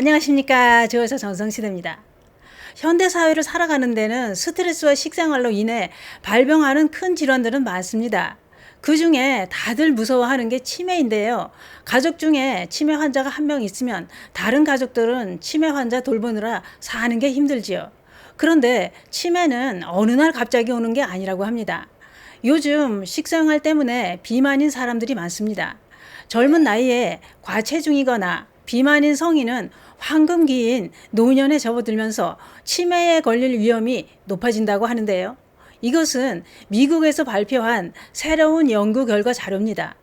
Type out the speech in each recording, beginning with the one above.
안녕하십니까. 주어서 정성시대입니다. 현대사회를 살아가는 데는 스트레스와 식생활로 인해 발병하는 큰 질환들은 많습니다. 그 중에 다들 무서워하는 게 치매인데요. 가족 중에 치매 환자가 한 명 있으면 다른 가족들은 치매 환자 돌보느라 사는 게 힘들지요. 그런데 치매는 어느 날 갑자기 오는 게 아니라고 합니다. 요즘 식생활 때문에 비만인 사람들이 많습니다. 젊은 나이에 과체중이거나 비만인 성인은 황금기인 노년에 접어들면서 치매에 걸릴 위험이 높아진다고 하는데요. 이것은 미국에서 발표한 새로운 연구 결과 자료입니다.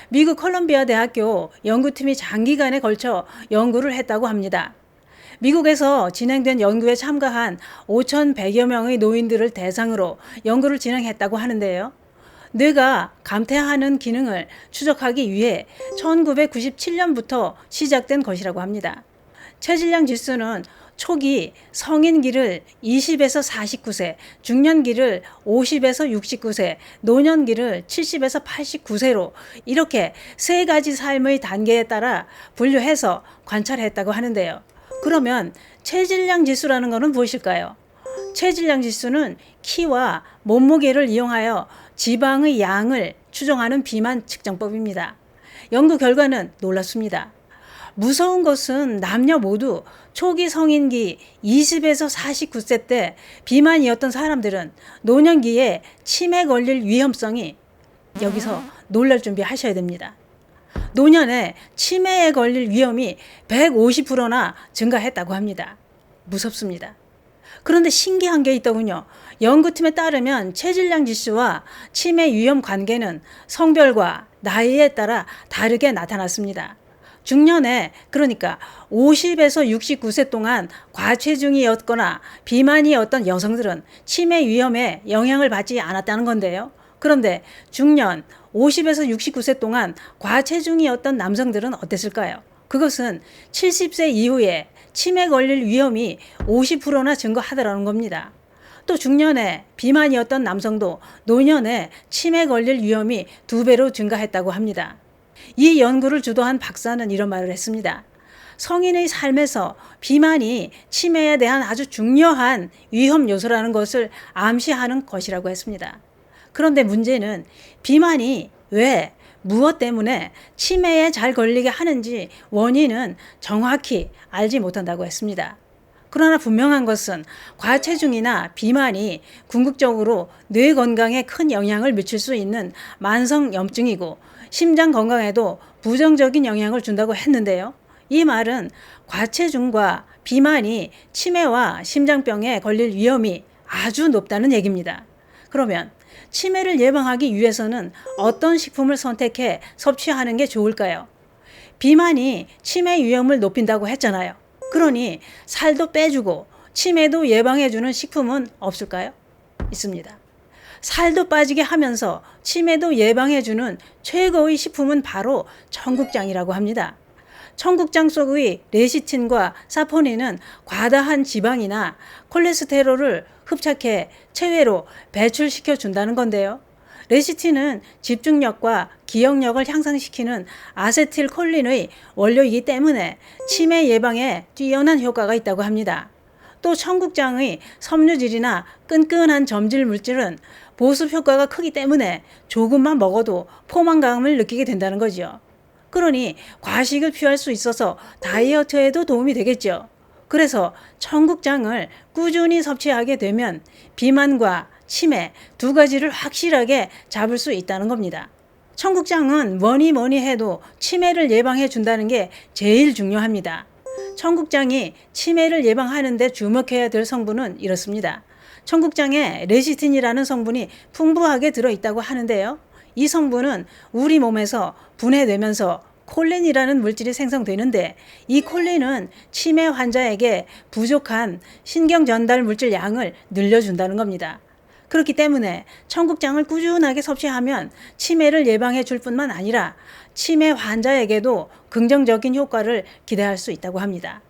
미국 콜롬비아 대학교 연구팀이 장기간에 걸쳐 연구를 했다고 합니다. 미국에서 진행된 연구에 참가한 5,100여 명의 노인들을 대상으로 연구를 진행했다고 하는데요. 뇌가 감퇴하는 기능을 추적하기 위해 1997년부터 시작된 것이라고 합니다. 체질량 지수는 초기 성인기를 20에서 49세, 중년기를 50에서 69세, 노년기를 70에서 89세로 이렇게 세 가지 삶의 단계에 따라 분류해서 관찰했다고 하는데요. 그러면 체질량 지수라는 것은 무엇일까요? 체질량 지수는 키와 몸무게를 이용하여 지방의 양을 추정하는 비만 측정법입니다. 연구 결과는 놀랍습니다. 무서운 것은 남녀 모두 초기 성인기 20에서 49세 때 비만이었던 사람들은 노년기에 치매 걸릴 위험성이 여기서 놀랄 준비하셔야 됩니다. 노년에 치매에 걸릴 위험이 150%나 증가했다고 합니다. 무섭습니다. 그런데 신기한 게 있더군요. 연구팀에 따르면 체질량 지수와 치매 위험 관계는 성별과 나이에 따라 다르게 나타났습니다. 중년에 그러니까 50에서 69세 동안 과체중이었거나 비만이었던 여성들은 치매 위험에 영향을 받지 않았다는 건데요. 그런데 중년 50에서 69세 동안 과체중이었던 남성들은 어땠을까요? 그것은 70세 이후에 치매 걸릴 위험이 50%나 증가하더라는 겁니다. 또 중년에 비만이었던 남성도 노년에 치매 걸릴 위험이 2배로 증가했다고 합니다. 이 연구를 주도한 박사는 이런 말을 했습니다. 성인의 삶에서 비만이 치매에 대한 아주 중요한 위험 요소라는 것을 암시하는 것이라고 했습니다. 그런데 문제는 비만이 왜 무엇 때문에 치매에 잘 걸리게 하는지 원인은 정확히 알지 못한다고 했습니다. 그러나 분명한 것은 과체중이나 비만이 궁극적으로 뇌 건강에 큰 영향을 미칠 수 있는 만성염증이고 심장 건강에도 부정적인 영향을 준다고 했는데요. 이 말은 과체중과 비만이 치매와 심장병에 걸릴 위험이 아주 높다는 얘기입니다. 그러면 치매를 예방하기 위해서는 어떤 식품을 선택해 섭취하는 게 좋을까요? 비만이 치매 위험을 높인다고 했잖아요. 그러니 살도 빼주고 치매도 예방해주는 식품은 없을까요? 있습니다. 살도 빠지게 하면서 치매도 예방해주는 최고의 식품은 바로 청국장이라고 합니다. 청국장 속의 레시틴과 사포닌은 과다한 지방이나 콜레스테롤을 흡착해 체외로 배출시켜 준다는 건데요. 레시틴은 집중력과 기억력을 향상시키는 아세틸콜린의 원료이기 때문에 치매 예방에 뛰어난 효과가 있다고 합니다. 또 청국장의 섬유질이나 끈끈한 점질 물질은 보습 효과가 크기 때문에 조금만 먹어도 포만감을 느끼게 된다는 거죠. 그러니 과식을 피할 수 있어서 다이어트에도 도움이 되겠죠. 그래서 청국장을 꾸준히 섭취하게 되면 비만과 치매 2가지를 확실하게 잡을 수 있다는 겁니다. 청국장은 뭐니 해도 치매를 예방해 준다는 게 제일 중요합니다. 청국장이 치매를 예방하는 데 주목해야 될 성분은 이렇습니다. 청국장에 레시틴이라는 성분이 풍부하게 들어있다고 하는데요. 이 성분은 우리 몸에서 분해되면서 콜린이라는 물질이 생성되는데 이 콜린은 치매 환자에게 부족한 신경 전달 물질 양을 늘려준다는 겁니다. 그렇기 때문에 청국장을 꾸준하게 섭취하면 치매를 예방해 줄 뿐만 아니라 치매 환자에게도 긍정적인 효과를 기대할 수 있다고 합니다.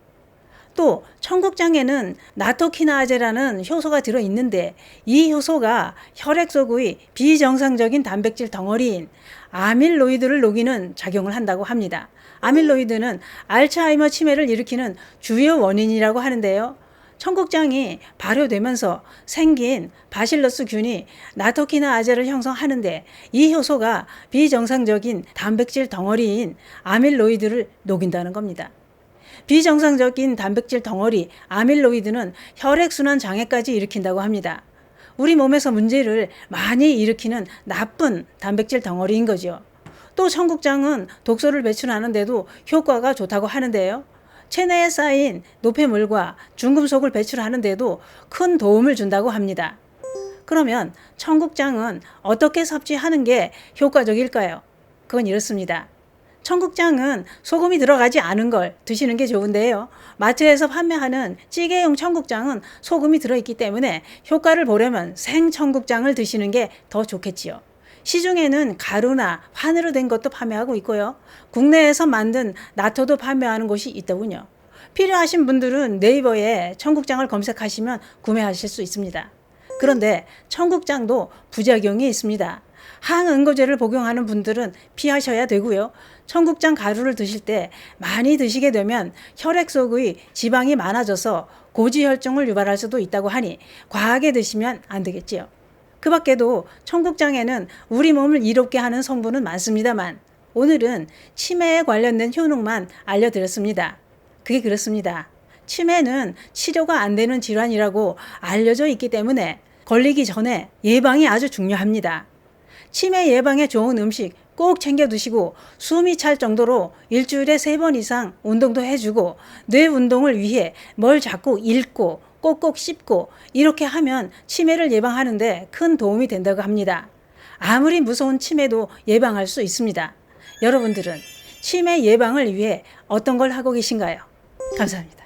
또 청국장에는 나토키나아제라는 효소가 들어있는데 이 효소가 혈액 속의 비정상적인 단백질 덩어리인 아밀로이드를 녹이는 작용을 한다고 합니다. 아밀로이드는 알츠하이머 치매를 일으키는 주요 원인이라고 하는데요. 청국장이 발효되면서 생긴 바실러스 균이 나토키나아제를 형성하는데 이 효소가 비정상적인 단백질 덩어리인 아밀로이드를 녹인다는 겁니다. 비정상적인 단백질 덩어리 아밀로이드는 혈액순환 장애까지 일으킨다고 합니다. 우리 몸에서 문제를 많이 일으키는 나쁜 단백질 덩어리인 거죠. 또 청국장은 독소를 배출하는데도 효과가 좋다고 하는데요. 체내에 쌓인 노폐물과 중금속을 배출하는데도 큰 도움을 준다고 합니다. 그러면 청국장은 어떻게 섭취하는 게 효과적일까요? 그건 이렇습니다. 청국장은 소금이 들어가지 않은 걸 드시는 게 좋은데요. 마트에서 판매하는 찌개용 청국장은 소금이 들어있기 때문에 효과를 보려면 생청국장을 드시는 게 더 좋겠지요. 시중에는 가루나 환으로 된 것도 판매하고 있고요. 국내에서 만든 나토도 판매하는 곳이 있더군요. 필요하신 분들은 네이버에 청국장을 검색하시면 구매하실 수 있습니다. 그런데 청국장도 부작용이 있습니다. 항응고제를 복용하는 분들은 피하셔야 되고요. 청국장 가루를 드실 때 많이 드시게 되면 혈액 속의 지방이 많아져서 고지혈증을 유발할 수도 있다고 하니 과하게 드시면 안 되겠지요. 그 밖에도 청국장에는 우리 몸을 이롭게 하는 성분은 많습니다만 오늘은 치매에 관련된 효능만 알려드렸습니다. 그게 그렇습니다. 치매는 치료가 안 되는 질환이라고 알려져 있기 때문에 걸리기 전에 예방이 아주 중요합니다. 치매 예방에 좋은 음식 꼭 챙겨 드시고 숨이 찰 정도로 일주일에 3번 이상 운동도 해주고 뇌 운동을 위해 뭘 자꾸 읽고 꼭꼭 씹고 이렇게 하면 치매를 예방하는데 큰 도움이 된다고 합니다. 아무리 무서운 치매도 예방할 수 있습니다. 여러분들은 치매 예방을 위해 어떤 걸 하고 계신가요? 감사합니다.